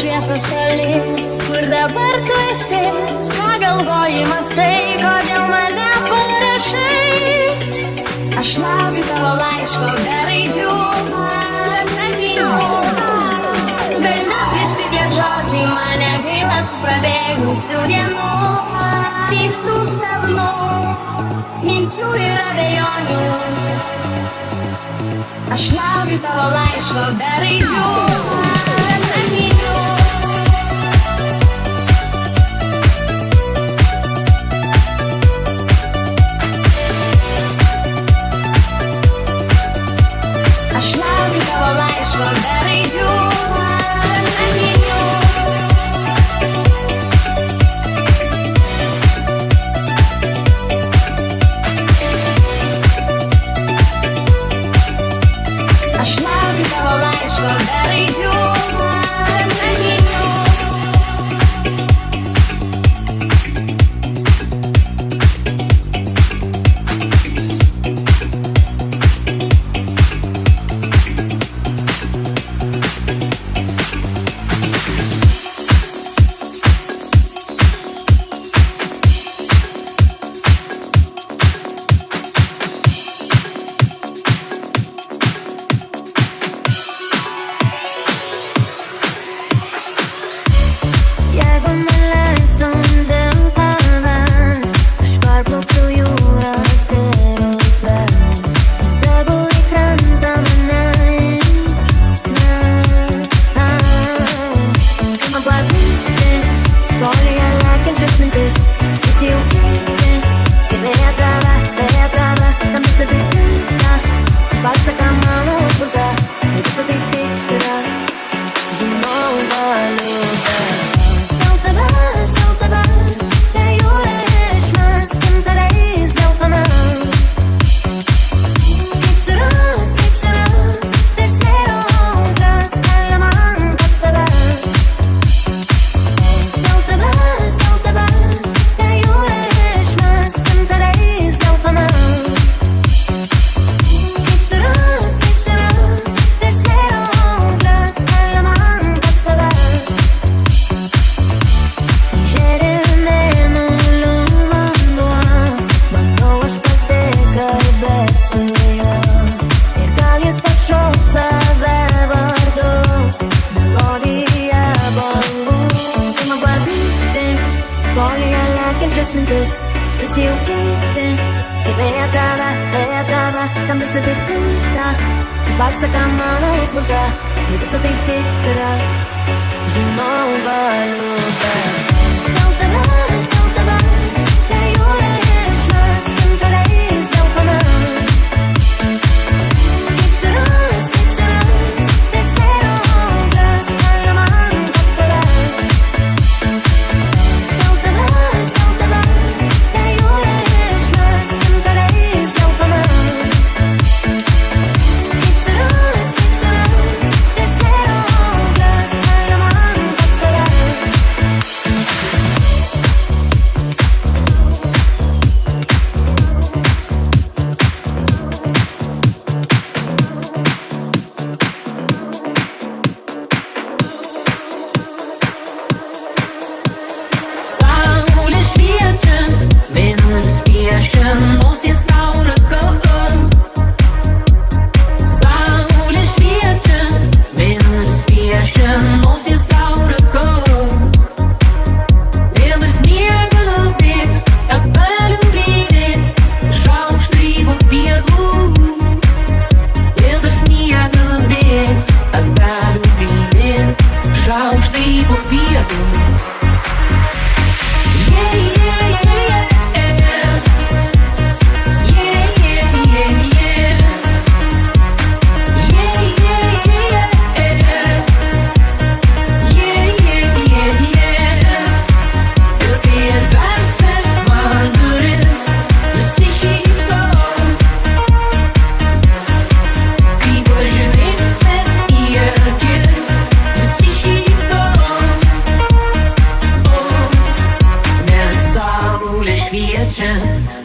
šviesos toli, kur dabar tu esi, ką galvoji mastai, kodėl mane parašai. Aš laukiu tavo laiško be raidžių ar sakinių. Velniop visi tie žodžiai, mane gaila prabėgusių dienų, keistų sapnų, minčių ir abejonių. Aš laukiu tavo laiško be raidžių ar sakinių. Aš laukiu tavo laiško be raidžių ar sakinių. Aš laukiu tavo laiško be raidžių ar sakinių.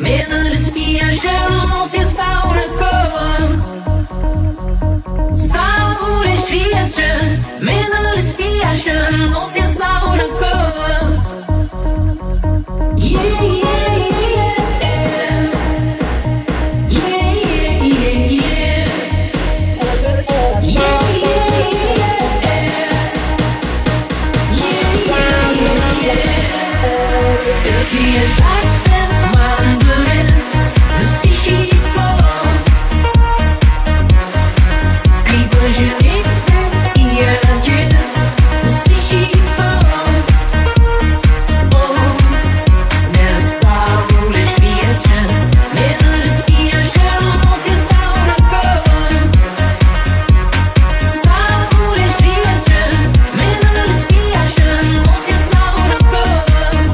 Mėnulis piešia viajando, não se instaura gosto. Yeah, yeah, yeah, yeah. Yeah, yeah, yeah, yeah. Yeah, yeah, yeah, yeah. European accent, Mandarin, Mestiço. Clipa jurídica e antes, Mestiço. Nessa aula espiachando, medo de espiachando, não se instaura gosto. Sabor espiachando, medo de espiachando, não se instaura gosto.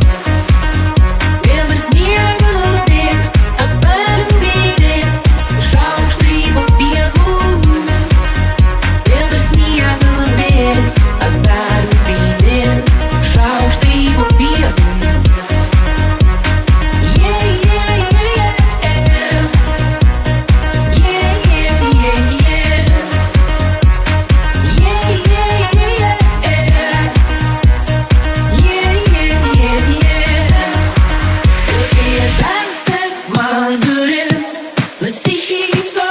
Eles negam o Deus, a barulhar, os jogos de bobeado. Eles negam o Deus, a barulhar, os jogos de bobeado. Yeah, yeah, yeah, yeah. Yeah, yeah, yeah, yeah. Yeah, yeah, yeah, yeah. Yeah, yeah, yeah, yeah. European accent, Mandarin, Mestiço.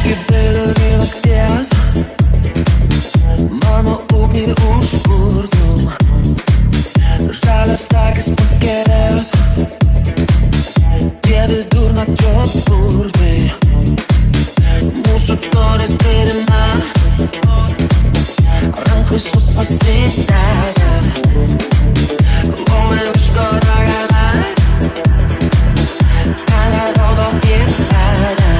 I wyrobię na gwiazd, mano ubie uszkurną. Żale saques paqueras, piede durna job burdy. Musutones pedema, arranco su pasitada. Ome szkoda gana, ale rodo jechada.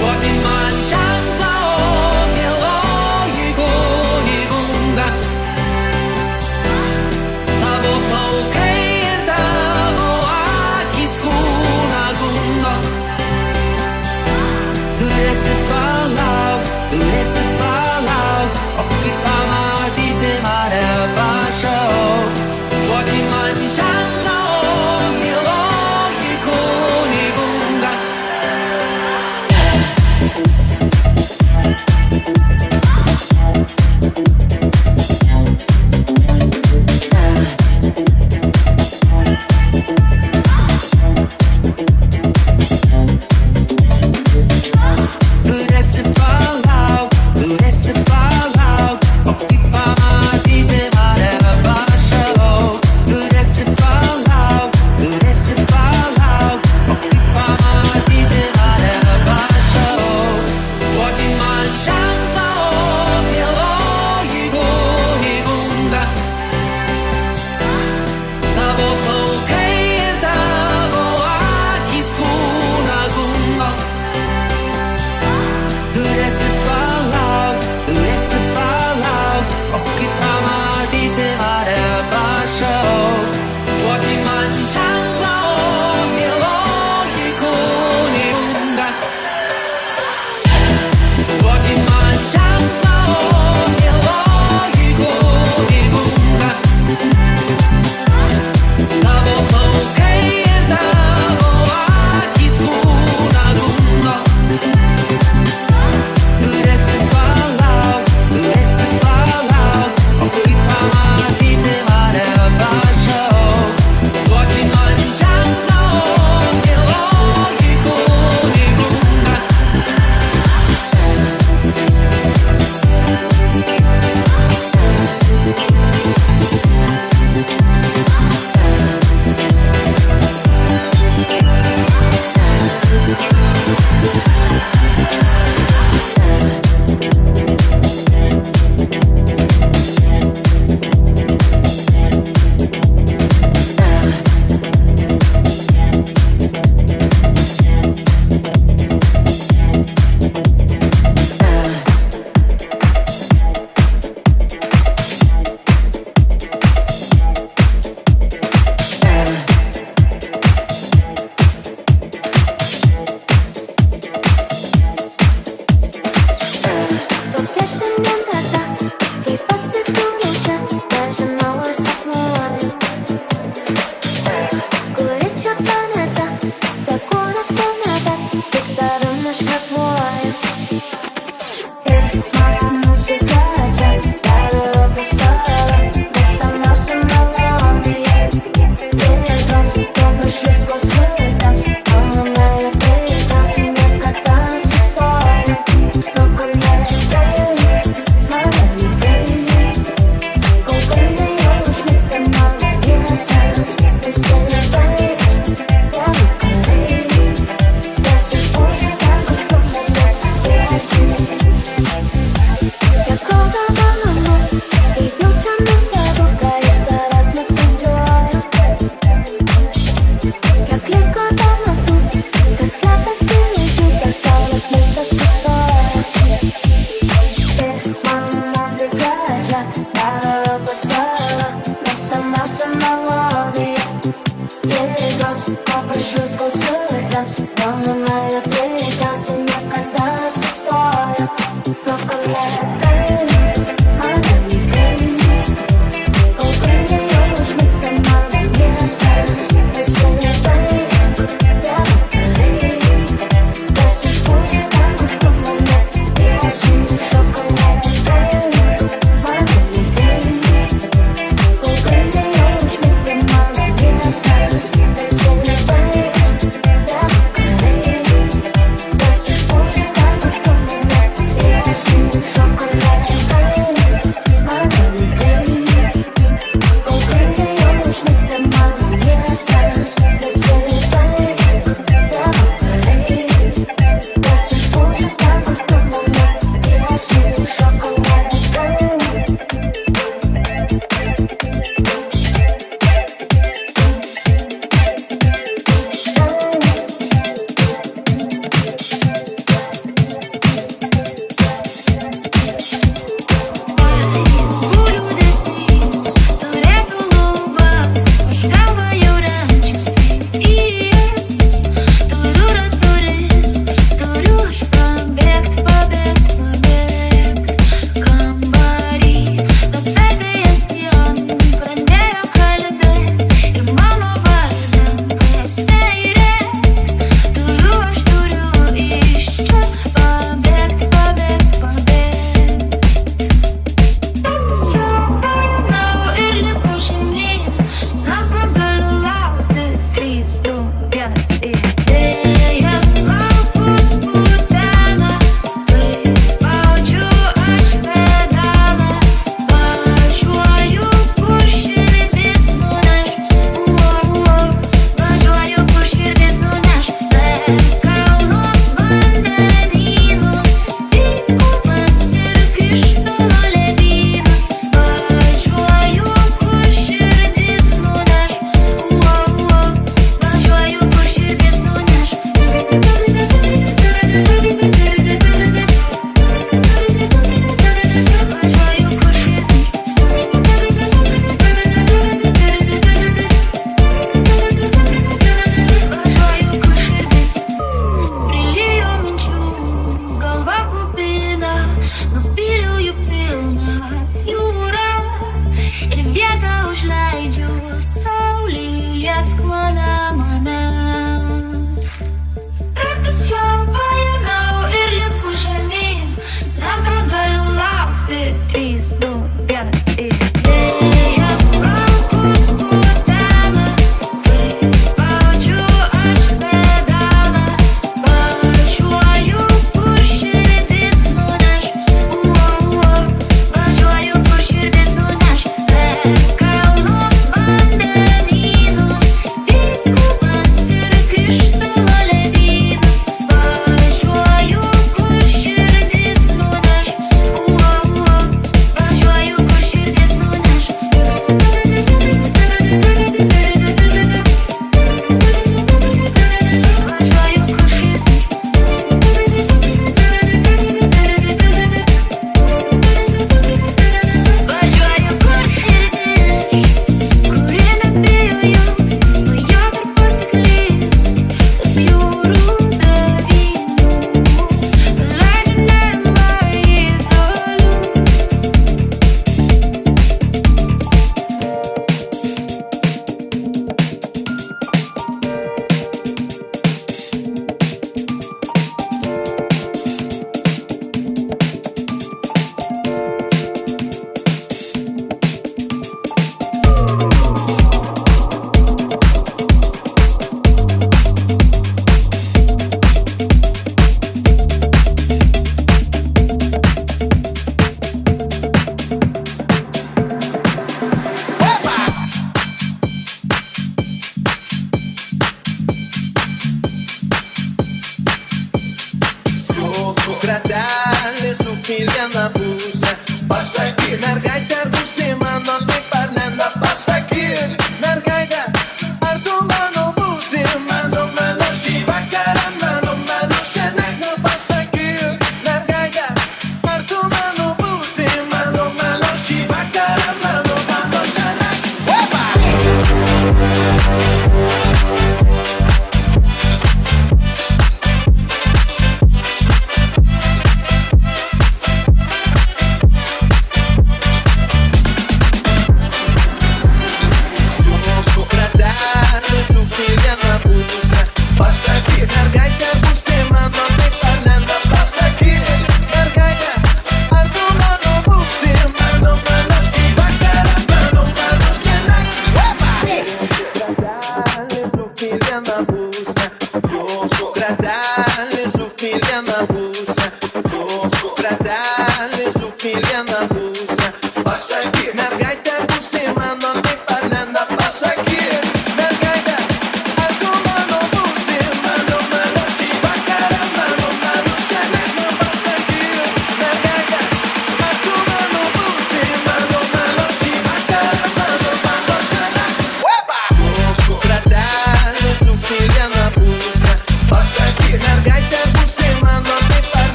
Fatima Shamba Geloigo Igunga Tabo Fauke Tabo Akiskuna Gundo Tu esse palau, Occupar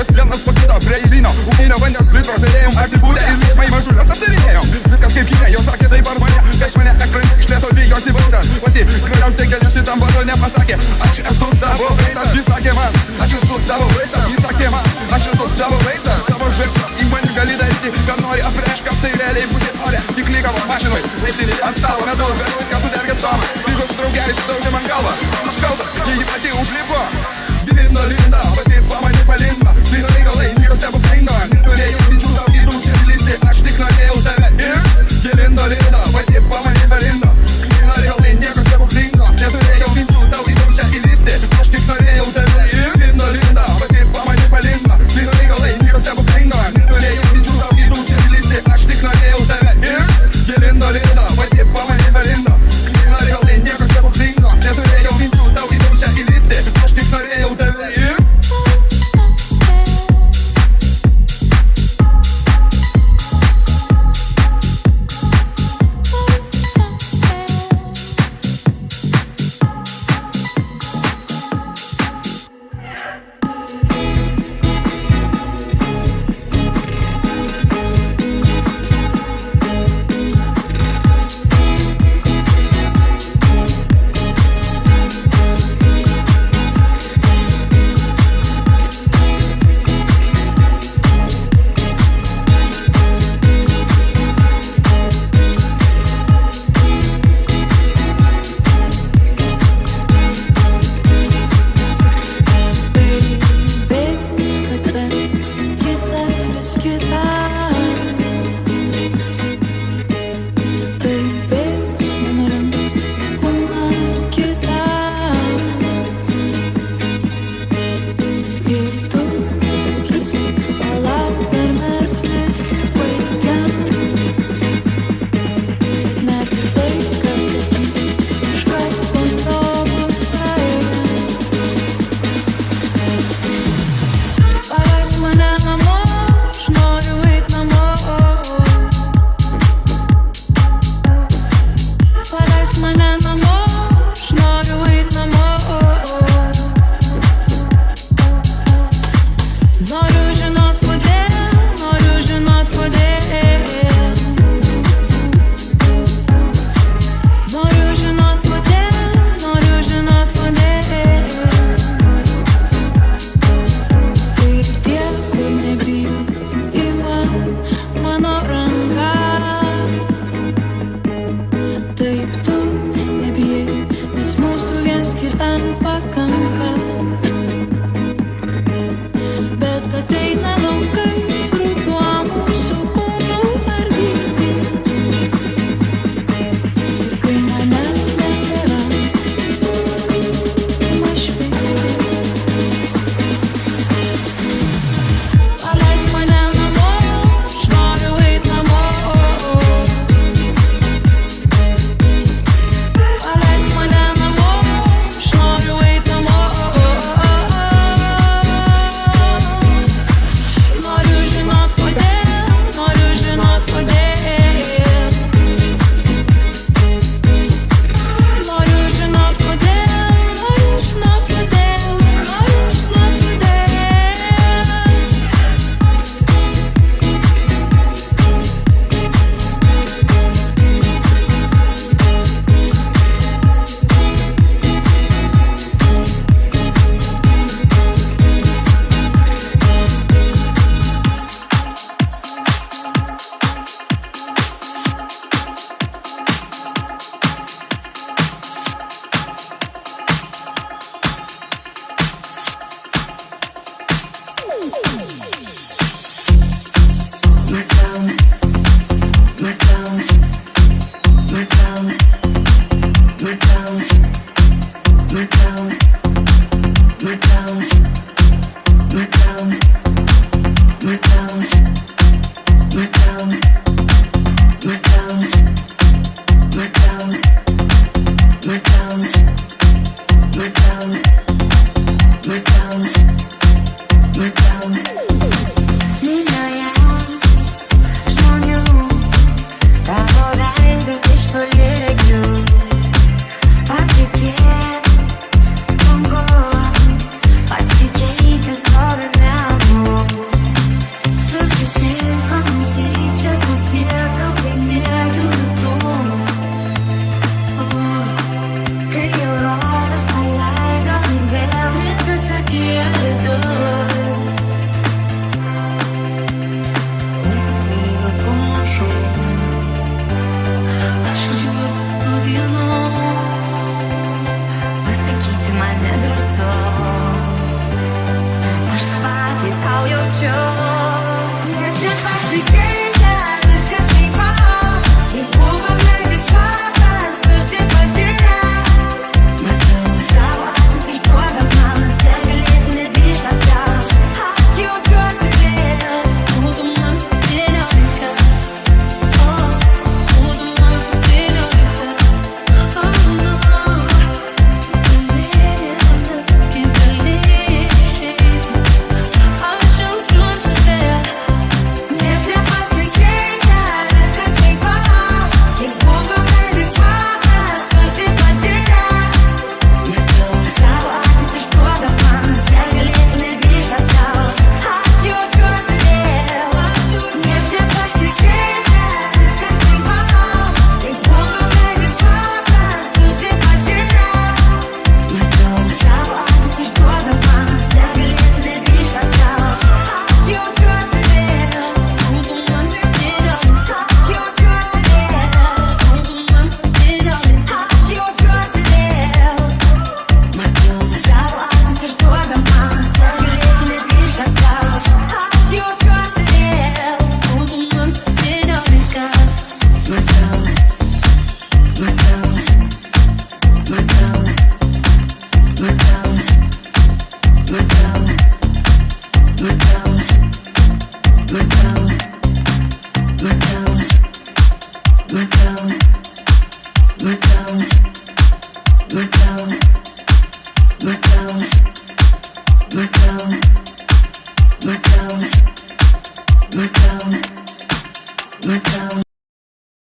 Jas vienas po kito prie eilinio ugninio vandens litro sėdėjom atsipūtę ir linksmai mažulės aptarinėjom. Viskas kaip jinė, jos sakė taip ar mane, prieš mane ekrane išlėto vėjos į vaizdas. Pati galiausiai kelias šitam varo nepasakė, aš esu tavo vaizdas, jis sakė man, aš esu tavo vaizdas, jis sakė man, aš esu tavo vaizdas, tavo žaislas, į mane gali daryti, ką nori, aprėšk, kas tai realiai būti nori. Tik lygavo mašinoj, laiptinį ant stalo, medaus, bet viską sudergė tomą. Grįžau draugelis, sudaužė man galvą, aš kaltas, jei ji pati užlipo. Linda, pati pamani palinda, lyno reikalai, nieko stebuklingo. Turėjau minčių tau į dūšią lysti, aš tik norėjau tave ir Linda, pati pamani palinda, lyno reikalai, nieko stebuklingo. Neturėjau minčių tau į dūšią lysti, aš tik norėjau tave ir Linda, pati pamani palinda, lyno reikalai, nieko stebuklingo. Turėjau minčių tau į dūšią lysti, aš tik norėjau tave ir Linda, pati pamani palinda, lyno reikalai, nieko stebuklingo. Neturėjau minčių tau į dūšią lysti, aš tik norėjau tave. Pasikeitęs nori nebūti. how you're true. There's just like the game that is just me wrong. You pull my leg to try, but still stick my shit out. My girl, sour eyes, ich träume mal, der gelegene Beach war da. Hast you trusted it? Oh, du meinst, den auf den Kopf. Oh, du meinst, den auf den Kopf. Oh, no. My